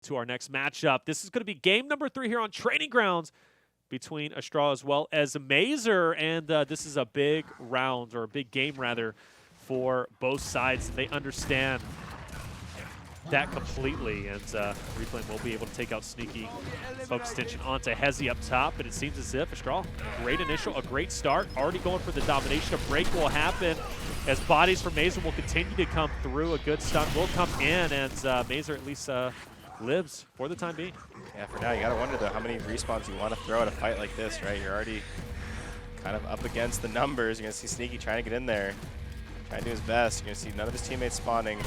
to our next matchup. This is going to be game number 3 here on Training Grounds between Estral as well as Mazer, and this is a big round, or a big game rather, for both sides. They understand that completely, and Reflame will be able to take out Sneaky. Focus attention onto Hezi up top, but it seems as if Estral, a great start, already going for the domination. A break will happen as bodies from Mazer will continue to come through. A good stun will come in, and Mazer at least lives for the time being. Yeah, for now, you gotta wonder though how many respawns you want to throw at a fight like this, right? You're already kind of up against the numbers. You're gonna see Sneaky trying to get in there, trying to do his best. You're gonna see none of his teammates spawning.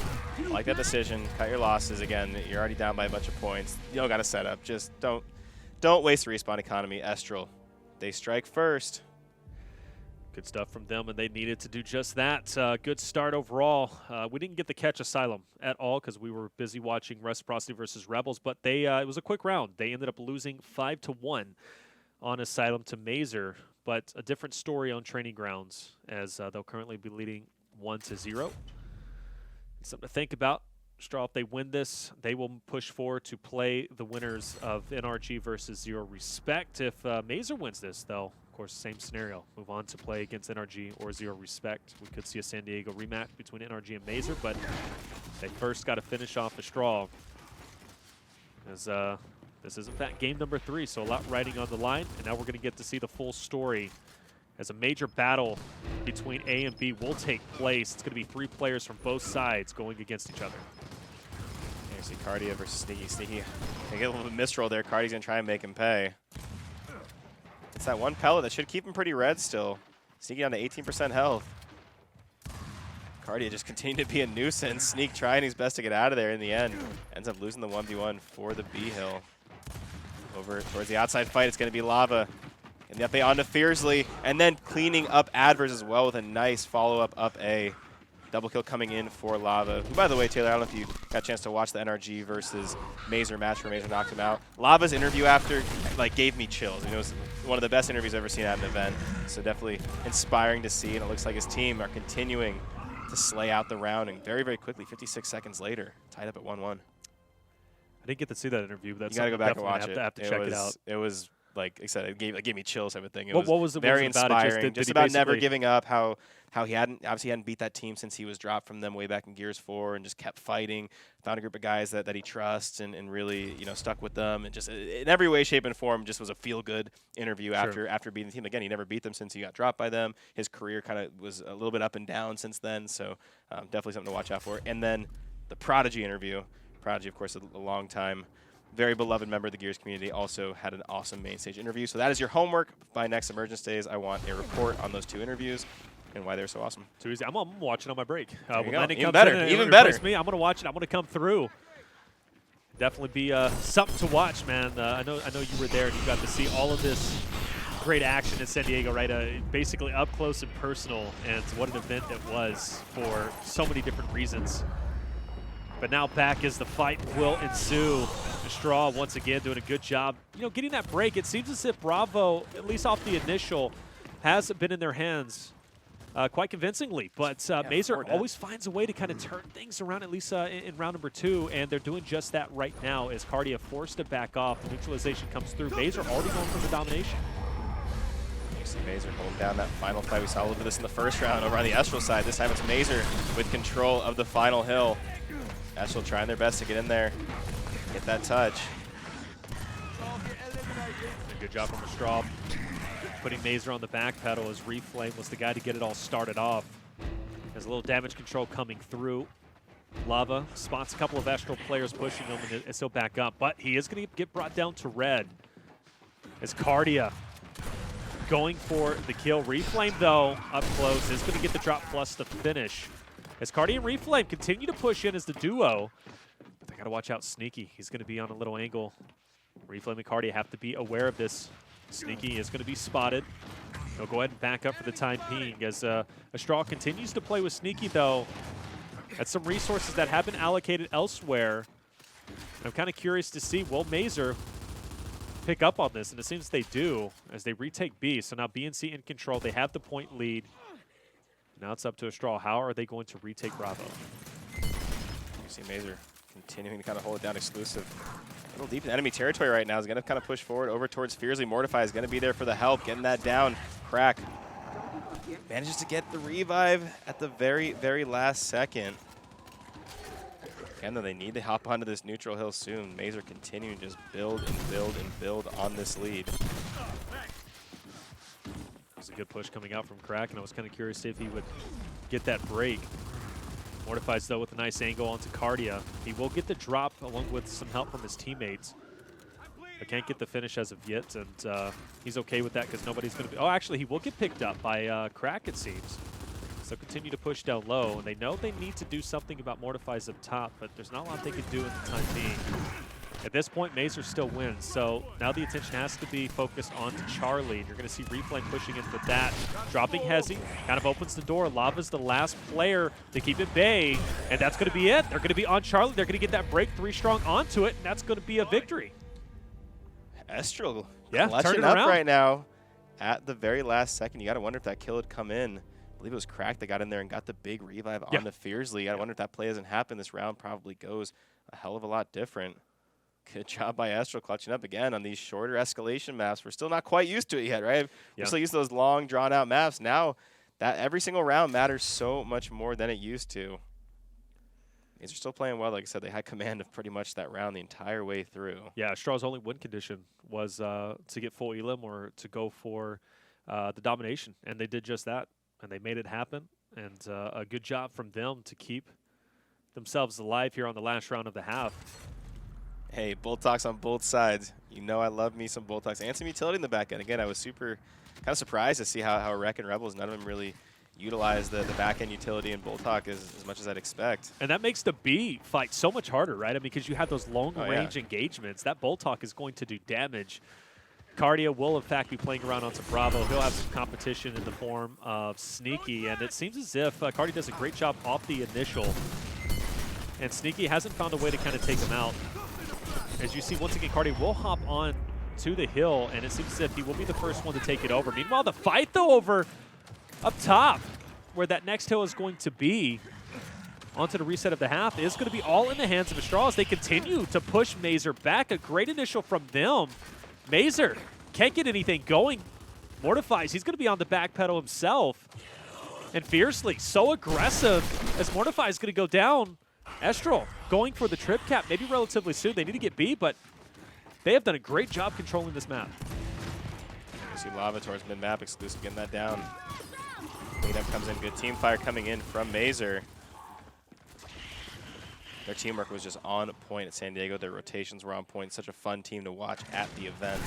Like that decision, cut your losses again. You're already down by a bunch of points. You don't gotta set up. Just don't waste the respawn economy. Estral, they strike first. Good stuff from them, and they needed to do just that. Good start overall. We didn't get the catch Asylum at all because we were busy watching Reciprocity versus Rebels, but they it was a quick round. They ended up losing 5-1 on Asylum to Mazer, but a different story on Training Grounds as they'll currently be leading 1-0. Something to think about. Estral, if they win this, they will push forward to play the winners of NRG versus Zero Respect. If Mazer wins this, though, of course, same scenario. Move on to play against NRG or Zero Respect. We could see a San Diego rematch between NRG and Mazer, but they first got to finish off Estral. As this is, in fact, game number 3, so a lot riding on the line, and now we're going to get to see the full story as a major battle between A and B will take place. It's going to be 3 players from both sides going against each other. Here you see Cardia versus Sneaky. Sneaky can get a little bit misroll there. Cardia's going to try and make him pay. It's that one pellet that should keep him pretty red still. Sneaky down to 18% health. Cardia just continued to be a nuisance. Sneak trying his best to get out of there in the end. Ends up losing the 1v1 for the B hill. Over towards the outside fight, it's going to be Lava. And the up A onto Fiercely, and then cleaning up Adverse as well with a nice follow-up up A. Double kill coming in for Lava. Who, by the way, Taylor, I don't know if you got a chance to watch the NRG versus Mazer match where Mazer knocked him out. Lava's interview after gave me chills. It was one of the best interviews I've ever seen at an event. So definitely inspiring to see, and it looks like his team are continuing to slay out the round, and very, very quickly, 56 seconds later, tied up at 1-1. I didn't get to see that interview, but that's you got to go back and watch it. Have to check it out. It was, like I said, it gave me chills type of thing. What was it very about inspiring. It? Just about never giving up, how he hadn't beat that team since he was dropped from them way back in Gears 4, and just kept fighting, found a group of guys that he trusts, and really, you know, stuck with them, and just in every way, shape, and form just was a feel-good interview after beating the team. Again, he never beat them since he got dropped by them. His career kind of was a little bit up and down since then, so definitely something to watch out for. And then the Prodigy interview. Prodigy, of course, a long time, very beloved member of the Gears community, also had an awesome main stage interview. So that is your homework. By next Emergence days, I want a report on those 2 interviews and why they're so awesome. Too easy. I'm watching on my break. Even better. Even better. Me, I'm going to watch it. I'm going to come through. Definitely be something to watch, man. I know you were there and you got to see all of this great action in San Diego, right? Basically up close and personal, and what an event it was for so many different reasons. But now back as the fight will ensue. Estral once again doing a good job, getting that break. It seems as if Bravo, at least off the initial, has been in their hands quite convincingly. But Mazer always finds a way to kind of turn things around, at least in round number 2, and they're doing just that right now as Cardia forced to back off. The neutralization comes through. Mazer already going for the domination. You see Mazer holding down that final fight. We saw a little bit of this in the first round over on the Estral side. This time it's Mazer with control of the final hill. Estral trying their best to get in there, get that touch. Good job from Estral, putting Mazer on the back pedal as Reflame was the guy to get it all started off. There's a little damage control coming through. Lava spots a couple of Estral players pushing him, and he'll back up, but he is going to get brought down to red. As Cardia going for the kill. Reflame, though, up close, is going to get the drop plus the finish. As Cardia and Reflame continue to push in as the duo, but they got to watch out Sneaky. He's going to be on a little angle. Reflame and Cardia have to be aware of this. Sneaky is going to be spotted. They'll go ahead and back up for the time being as Estral continues to play with Sneaky, though. That's some resources that have been allocated elsewhere. I'm kind of curious to see, will Mazer pick up on this? And it seems they do as they retake B. So now B and C in control. They have the point lead. Now it's up to Estral. How are they going to retake Bravo? You see Mazer continuing to kind of hold it down. Exclusive. A little deep in enemy territory right now. Is going to kind of push forward over towards Fiercely. Mortify is going to be there for the help. Getting that down. Crack manages to get the revive at the very, very last second. Again, though, they need to hop onto this neutral hill soon. Mazer continuing to just build and build and build on this lead. It was a good push coming out from Crack, and I was kind of curious if he would get that break. Mortifies, though, with a nice angle onto Cardia. He will get the drop along with some help from his teammates. But can't get the finish as of yet, and he's okay with that because nobody's going to be... Oh, actually, he will get picked up by Crack, it seems. So continue to push down low, and they know they need to do something about Mortify's up top, but there's not a lot they can do in the time being. At this point, Mazer still wins, so now the attention has to be focused on to Charlie, and you're going to see Reflame pushing in with that. Dropping Hezi, kind of opens the door. Lava's the last player to keep it bay, and that's going to be it. They're going to be on Charlie. They're going to get that break 3 strong onto it, and that's going to be a victory. Estral clutching up right now at the very last second. You got to wonder if that kill had come in. I believe it was Crack that got in there and got the big revive on the Fiercely. I wonder if that play hasn't happened. This round probably goes a hell of a lot different. Good job by Estral clutching up again on these shorter escalation maps. We're still not quite used to it yet, right? We're still used to those long, drawn-out maps. Now, that every single round matters so much more than it used to. They're still playing well. Like I said, they had command of pretty much that round the entire way through. Yeah, Astral's only win condition was to get full elim or to go for the domination, and they did just that, and they made it happen. And a good job from them to keep themselves alive here on the last round of the half. Hey, Bull Talks on both sides. You know I love me some Bull Talks and some utility in the back end. Again, I was super kind of surprised to see how Rec and Rebels, none of them really utilize the back end utility in Bull Talk as much as I'd expect. And that makes the B fight so much harder, right? I mean, because you have those long range engagements. That Bull Talk is going to do damage. Cardia will, in fact, be playing around onto Bravo. He'll have some competition in the form of Sneaky, and it seems as if Cardia does a great job off the initial. And Sneaky hasn't found a way to kind of take him out. As you see, once again, Cardia will hop on to the hill, and it seems as if he will be the first one to take it over. Meanwhile, the fight, though, over up top, where that next hill is going to be, onto the reset of the half, is going to be all in the hands of Estral as they continue to push Mazer back. A great initial from them. Mazer can't get anything going. Mortifies. He's going to be on the back pedal himself. And Fiercely, so aggressive as Mortify is going to go down. Estral going for the trip cap, maybe relatively soon. They need to get B, but they have done a great job controlling this map. You see Lava towards mid-map, Exclusive getting that down. Cleanup comes in, good team fire coming in from Mazer. Their teamwork was just on point at San Diego. Their rotations were on point. Such a fun team to watch at the event.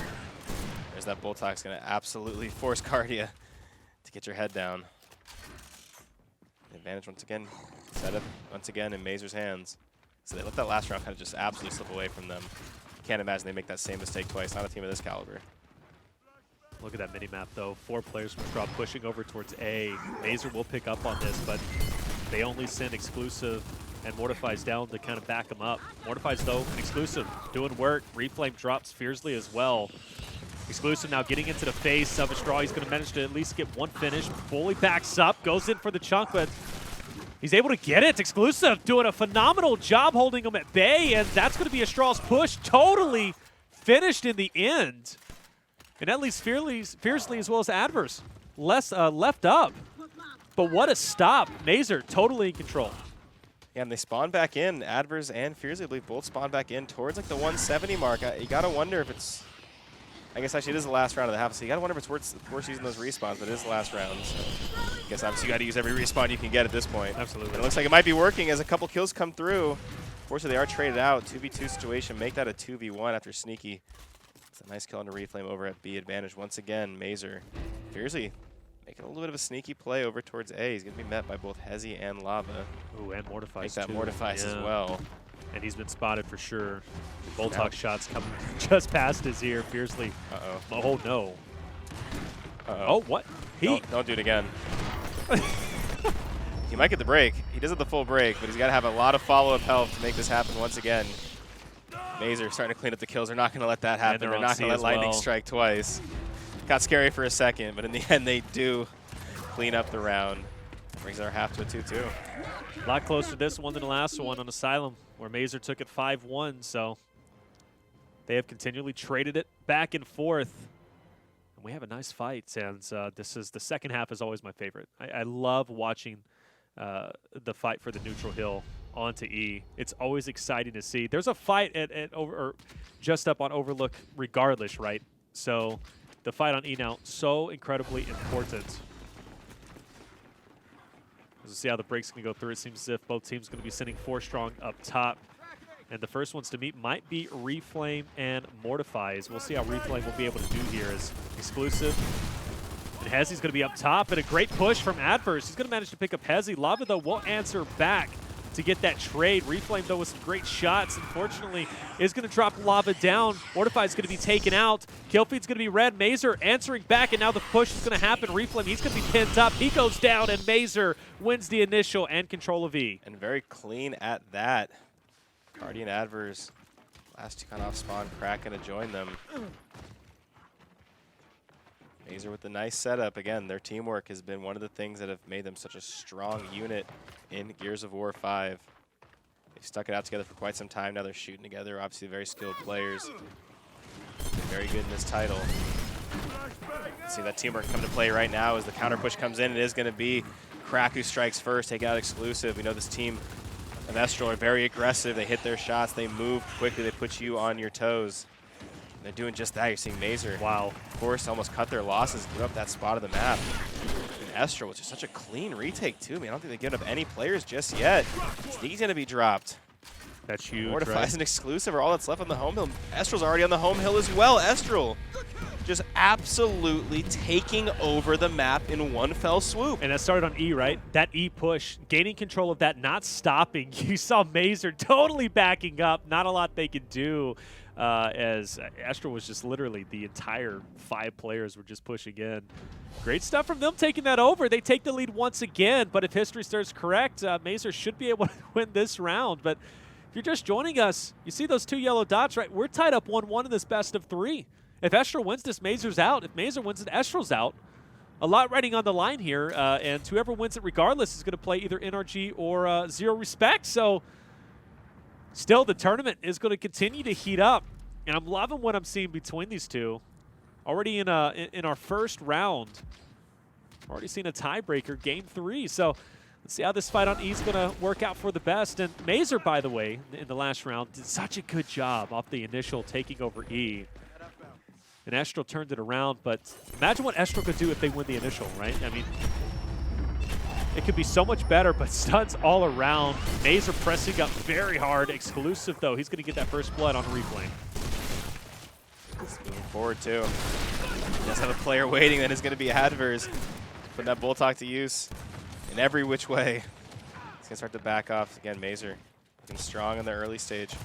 There's that Bull Talk's going to absolutely force Cardia to get your head down. Advantage once again, set up once again in Mazer's hands. So they let that last round kind of just absolutely slip away from them. Can't imagine they make that same mistake twice. Not a team of this caliber. Look at that mini-map, though. 4 players from Straw pushing over towards A. Mazer will pick up on this, but they only send Exclusive and Mortify's down to kind of back them up. Mortify's, though, an Exclusive doing work. Reflame drops fiercely as well. Exclusive now getting into the face of Estral. He's going to manage to at least get one finish. Fully backs up, goes in for the chunk, but he's able to get it. Exclusive doing a phenomenal job holding him at bay, and that's going to be Astral's push. Totally finished in the end. And that leaves Fiercely as well as Adverse left up. But what a stop. Mazer totally in control. Yeah, and they spawn back in. Adverse and Fiercely, I believe, both spawn back in towards like the 170 mark. You got to wonder if it's... I guess actually it is the last round of the half, so you got to wonder if it's worth using those respawns, but it is the last round. So I guess obviously you got to use every respawn you can get at this point. Absolutely. And it looks like it might be working as a couple kills come through. Fortunately, they are traded out. 2v2 situation. Make that a 2v1 after Sneaky. It's a nice kill on the Reflame over at B. Advantage once again. Mazer Fiercely making a little bit of a sneaky play over towards A. He's going to be met by both Hezi and Lava. Ooh, and Mortifies Make that too. Mortifies as well. And he's been spotted for sure. Bull Talk shots coming just past his ear. Fiercely. Uh-oh. Oh, no. Uh-oh. Oh, what? Don't do it again. He might get the break. He does have the full break, but he's got to have a lot of follow-up health to make this happen once again. Mazer starting to clean up the kills. They're not going to let that happen. They're not going to let Lightning strike twice. Got scary for a second, but in the end they do clean up the round. Brings our half to a 2-2. A lot closer to this one than the last one on Asylum. where Mazer took it 5-1. So they have continually traded it back and forth. And we have a nice fight. And the second half is always my favorite. I love watching the fight for the neutral hill onto E. It's always exciting to see. There's a fight or just up on Overlook regardless, right? So the fight on E now, so incredibly important. We'll see how the break's going to go through. It seems as if both teams going to be sending 4 strong up top. And the first ones to meet might be Reflame and Mortifies. We'll see how Reflame will be able to do here as exclusive. And Hezzy's going to be up top, and a great push from Adverse. He's going to manage to pick up Hezzy. Lava, though, won't answer back to get that trade. Reflame, though, with some great shots, unfortunately, is going to drop Lava down. Mortify is going to be taken out. Killfeed's going to be red. Mazer answering back, and now the push is going to happen. Reflame, he's going to be pinned up. He goes down, and Mazer wins the initial and control of E. And very clean at that. Guardian Adverse, last 2 kind of off spawn, Crack going to join them. Mazer with the nice setup. Again, their teamwork has been one of the things that have made them such a strong unit in Gears of War 5. They've stuck it out together for quite some time now. They're shooting together. Obviously, very skilled players. Very good in this title. See that teamwork come to play right now as the counter push comes in. It is going to be Crack who strikes first, take out exclusive. We know this team of Estral are very aggressive. They hit their shots. They move quickly. They put you on your toes. They're doing just that. You're seeing Mazer, wow, of course, almost cut their losses, give up that spot of the map. And Estral, which is such a clean retake, too. I mean, I don't think they give up any players just yet. Sneaky's going to be dropped. That's huge, Mortifies right? an exclusive, or all that's left on the home hill. Estral's already on the home hill as well. Estral just absolutely taking over the map in one fell swoop. And that started on E, right? That E push, gaining control of that, not stopping. You saw Mazer totally backing up. Not a lot they could do. As Estral was just literally the entire 5 players were just pushing in. Great stuff from them taking that over. They take the lead once again, but if history serves correct, Mazer should be able to win this round. But if you're just joining us, you see those 2 yellow dots, right? We're tied up 1-1 in this best of 3. If Estral wins this, Mazer's out. If Mazer wins it, Estral's out. A lot riding on the line here, and whoever wins it regardless is going to play either NRG or Zero Respect. So still, the tournament is going to continue to heat up, and I'm loving what I'm seeing between these two. Already in our first round, already seen a tiebreaker, game 3. So let's see how this fight on E is going to work out for the best. And Mazer, by the way, in the last round, did such a good job off the initial taking over E. And Estral turned it around, but imagine what Estral could do if they win the initial, right? I mean, it could be so much better, but stuns all around. Mazer pressing up very hard. Exclusive, though. He's going to get that first blood on Reflame. Moving forward, too. Just have a player waiting that is going to be Adverse. Putting that Bull Talk to use in every which way. He's going to start to back off. Again, Mazer looking strong in the early stage.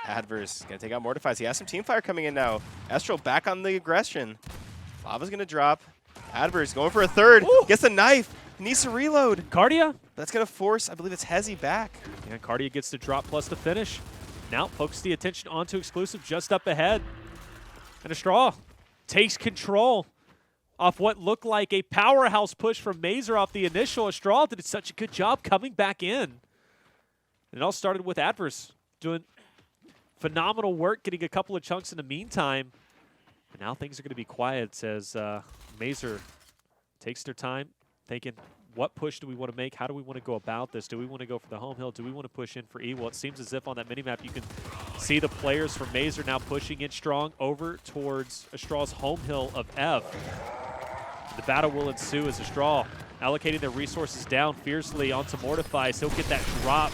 Adverse going to take out Mortifies. He has some teamfire coming in now. Estral back on the aggression. Lava's going to drop. Adverse going for a third. Ooh. Gets the knife. Needs to reload. Cardia. That's going to force, I believe it's Hezzy back. Yeah, Cardia gets the drop plus the finish. Now focus the attention onto exclusive just up ahead. And Estral takes control off what looked like a powerhouse push from Mazer off the initial. Estral did such a good job coming back in. And it all started with Adverse doing phenomenal work, getting a couple of chunks in the meantime. And now things are going to be quiet as Mazer takes their time, thinking, what push do we want to make? How do we want to go about this? Do we want to go for the home hill? Do we want to push in for E? Well, it seems as if on that minimap you can see the players from Mazer now pushing in strong over towards Estral's home hill of F. The battle will ensue as Estral allocating their resources down fiercely onto Mortifies. He'll get that drop.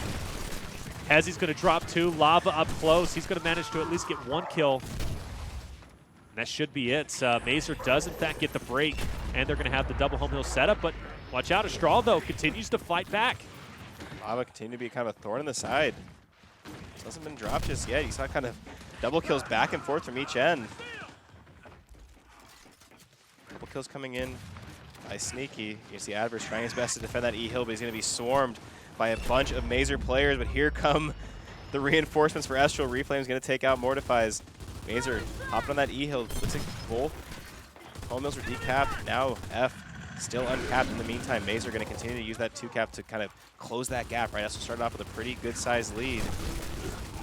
Hezzy's going to drop 2. Lava up close. He's going to manage to at least get 1 kill. And that should be it. Mazer does, in fact, get the break, and they're going to have the double home hill setup. But watch out, Estral, though, continues to fight back. Lava continue to be kind of a thorn in the side. Hasn't been dropped just yet. You saw kind of double kills back and forth from each end. Double kills coming in by Sneaky. You see Adverse trying his best to defend that E-Hill, but he's going to be swarmed by a bunch of Mazer players. But here come the reinforcements for Estral. Reflame's going to take out Mortifies. Mazer hopping on that E-Hill. Looks like both home mills are decapped. Now F still uncapped. In the meantime, Mazer going to continue to use that 2-cap to kind of close that gap, right? Estral started off with a pretty good-sized lead.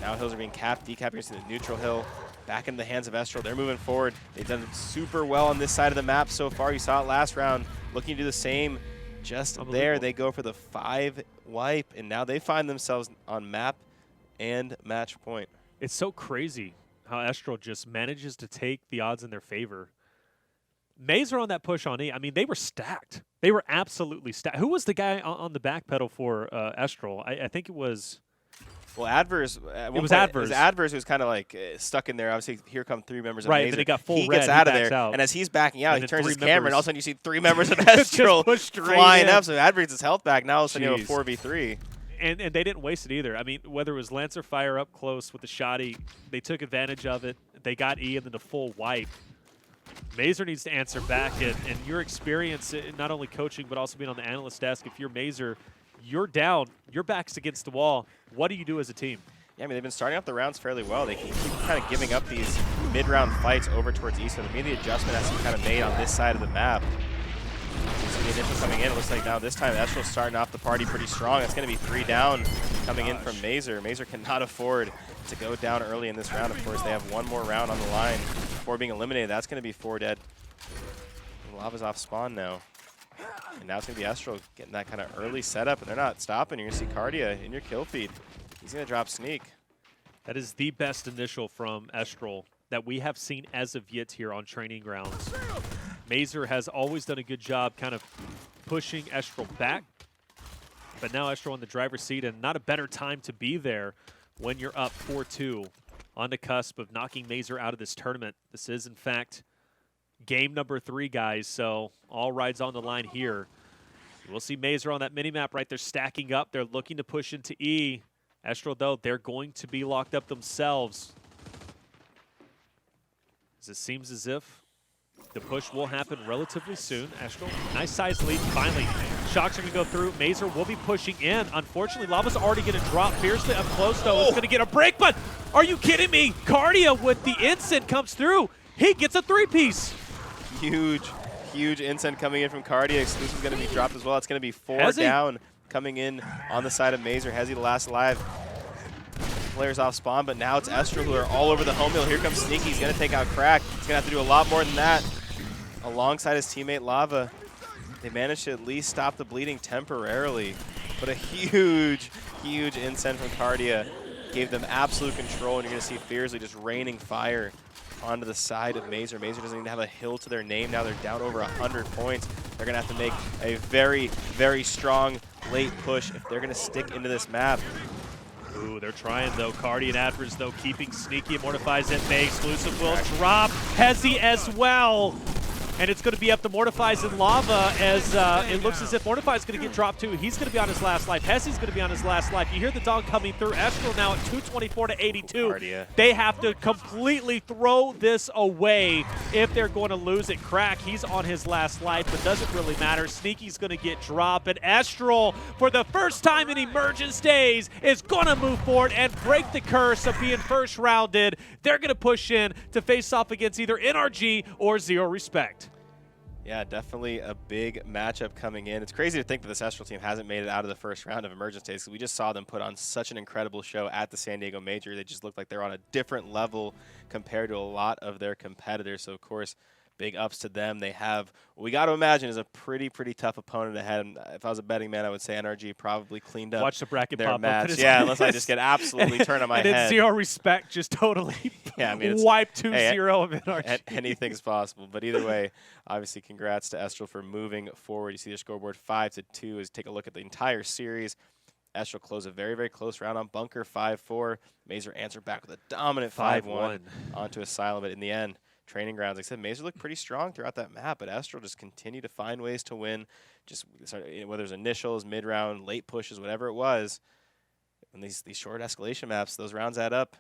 Now hills are being capped, decapping into the neutral hill. Back in the hands of Estral. They're moving forward. They've done super well on this side of the map so far. You saw it last round. Looking to do the same. Just there, they go for the 5 wipe, and now they find themselves on map and match point. It's so crazy how Estral just manages to take the odds in their favor. Mazer on that push on E, I mean, they were stacked. They were absolutely stacked. Who was the guy on the back pedal for Estral? I think it was... Well, Adverse. It was Adverse. It was Adverse who was kind of like stuck in there. Obviously, here come 3 members of Mazer. Right, then he got full he red. gets out of backs there, out. and as he's backing out, And he then turns his 3 camera, and members. all of a sudden you see 3 members of Estral flying up. So Adverse gets his health back. Now all of a sudden you have a 4v3. And they didn't waste it either. I mean, whether it was Lancer Fire up close with the shoddy, they took advantage of it. They got E and then the full wipe. Mazer needs to answer back, and your experience, not only coaching but also being on the analyst desk, if you're Mazer, you're down, your back's against the wall. What do you do as a team? Yeah, I mean, they've been starting off the rounds fairly well. They keep kind of giving up these mid-round fights over towards East, so the immediate adjustment has to be kind of made on this side of the map. So the initial coming in, it looks like now this time Estral's starting off the party pretty strong. It's going to be 3 down coming in from Mazer. Mazer cannot afford to go down early in this round. Of course, they have 1 more round on the line before being eliminated. That's going to be 4 dead. And Lava's off spawn now. And now it's going to be Estral getting that kind of early setup, and they're not stopping. You're going to see Cardia in your kill feed. He's going to drop Sneak. That is the best initial from Estral that we have seen as of yet here on Training Grounds. Mazer has always done a good job kind of pushing Estral back, but now Estral in the driver's seat, and not a better time to be there when you're up 4-2 on the cusp of knocking Mazer out of this tournament. This is, in fact, game number 3, guys, so all rides on the line here. We'll see Mazer on that mini-map right there stacking up. They're looking to push into E. Estral, though, they're going to be locked up themselves. As it seems as if the push will happen relatively soon. Estral, nice size lead. Finally, shocks are going to go through. Mazer will be pushing in. Unfortunately, Lava's already going to drop fiercely up close, though. It's going to get a break, but are you kidding me? Cardia with the instant comes through. He gets a 3-piece. Huge instant coming in from Cardia. Exclusive going to be dropped as well. It's going to be 4 down coming in on the side of Mazer. Hezzy the last alive. Players off spawn, but now it's Estral who are all over the home hill. Here comes Sneaky. He's going to take out Crack. He's going to have to do a lot more than that. Alongside his teammate Lava, they managed to at least stop the bleeding temporarily. But a huge incent from Cardia gave them absolute control, and you're going to see Fiercely just raining fire onto the side of Mazer. Mazer doesn't even have a hill to their name. Now they're down over 100 points. They're going to have to make a very strong late push if they're going to stick into this map. Ooh, they're trying, though. Cardi and Adverse, though, keeping Sneaky. Mortifies in May. Exclusive will drop. Hezzy as well. And it's going to be up to Mortifies and Lava as it looks as if Mortifies going to get dropped, too. He's going to be on his last life. Hezzy's going to be on his last life. You hear the dog coming through. Estral now at 224 to 82. Cardia. They have to completely throw this away if they're going to lose it. Crack, he's on his last life, but doesn't really matter. Sneaky's going to get dropped. And Estral, for the first time in Emergence days, is going to move forward and break the curse of being first rounded. They're going to push in to face off against either NRG or Zero Respect. Yeah, definitely a big matchup coming in. It's crazy to think that this Estral team hasn't made it out of the first round of Emergence days, because we just saw them put on such an incredible show at the San Diego Major. They just look like they're on a different level compared to a lot of their competitors. So, of course, big ups to them. They have what we got to imagine is a pretty tough opponent ahead. And if I was a betting man, I would say NRG probably cleaned up Watch the bracket their pop match. up. Yeah, unless I just get absolutely turned on my and head. And Zero Respect just totally yeah, I mean, wipe 2-0 of NRG. Anything's possible. But either way, obviously, congrats to Estral for moving forward. You see their scoreboard 5-2. As take a look at the entire series. Estral closed a very close round on Bunker 5-4. Mazer answered back with a dominant 5-1 onto Asylum. But in the end, Training Grounds, like I said, Mazer looked pretty strong throughout that map, but Estral just continued to find ways to win. Just whether it's initials, mid-round, late pushes, whatever it was. And these short escalation maps, those rounds add up.